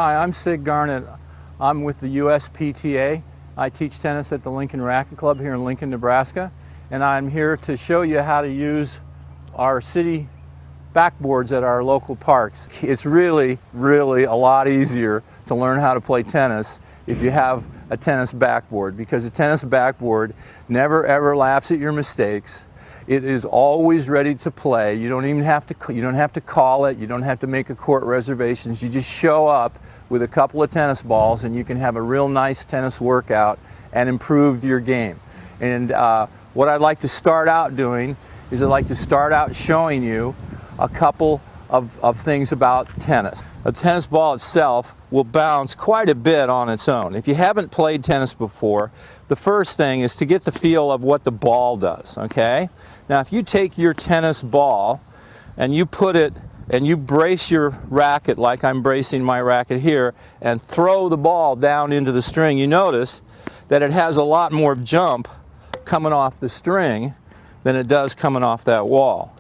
Hi, I'm Sig Garnett. I'm with the USPTA. I teach tennis at the Lincoln Racket Club here in Lincoln, Nebraska, and I'm here to show you how to use our city backboards at our local parks. It's really a lot easier to learn how to play tennis if you have a tennis backboard, because a tennis backboard never ever laughs at your mistakes. It is always ready to play. You don't even have to call it. You don't have to make a court reservations. You just show up with a couple of tennis balls and you can have a real nice tennis workout and improve your game. And what I'd like to start out doing is I'd like to start out showing you a couple of things about tennis. A tennis ball itself will bounce quite a bit on its own. If you haven't played tennis before, the first thing is to get the feel of what the ball does, okay? Now if you take your tennis ball and you put it and you brace your racket like I'm bracing my racket here and throw the ball down into the string, you notice that it has a lot more jump coming off the string than it does coming off that wall.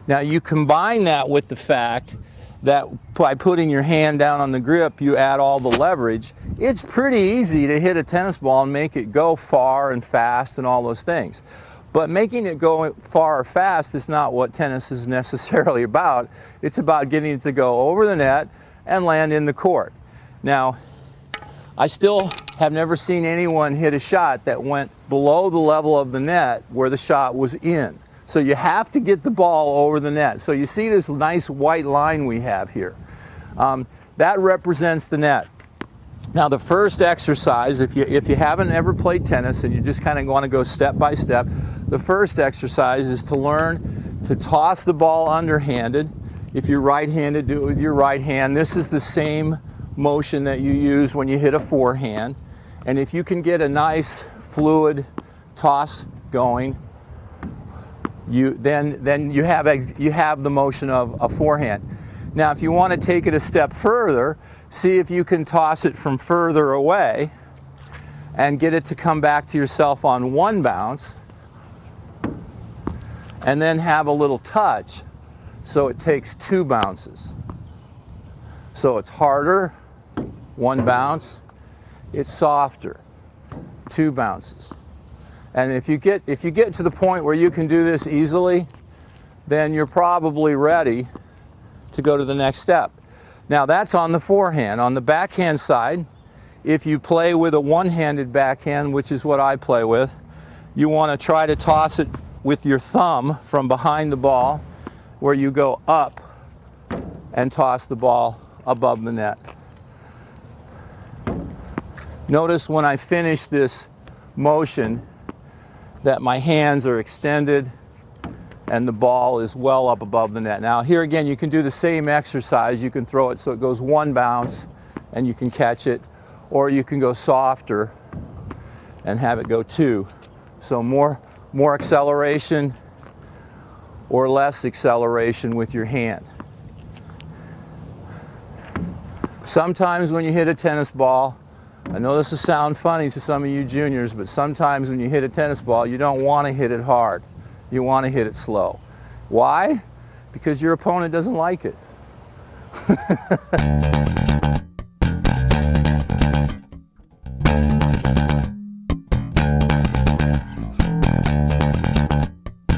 Now you combine that with the fact that by putting your hand down on the grip, you add all the leverage. It's pretty easy to hit a tennis ball and make it go far and fast and all those things. But making it go far or fast is not what tennis is necessarily about. It's about getting it to go over the net and land in the court. Now, I still have never seen anyone hit a shot that went below the level of the net where the shot was in. So you have to get the ball over the net. So you see this nice white line we have here. That represents the net. Now the first exercise, if you haven't ever played tennis and you just kind of want to go step by step, the first exercise is to learn to toss the ball underhanded. If you're right-handed, do it with your right hand. This is the same motion that you use when you hit a forehand. And if you can get a nice fluid toss going, then you have the motion of a forehand. Now if you want to take it a step further, see if you can toss it from further away and get it to come back to yourself on one bounce, and then have a little touch so it takes two bounces. So it's harder, one bounce, it's softer, two bounces. And if you get to the point where you can do this easily, then you're probably ready to go to the next step. Now that's on the forehand. On the backhand side, if you play with a one-handed backhand, which is what I play with, you want to try to toss it with your thumb from behind the ball, where you go up and toss the ball above the net. Notice when I finish this motion that my hands are extended and the ball is well up above the net. Now here again, you can do the same exercise. You can throw it so it goes one bounce and you can catch it, or you can go softer and have it go two. So more acceleration or less acceleration with your hand. Sometimes when you hit a tennis ball, I know this will sound funny to some of you juniors, but sometimes when you hit a tennis ball, you don't want to hit it hard. You want to hit it slow. Why? Because your opponent doesn't like it.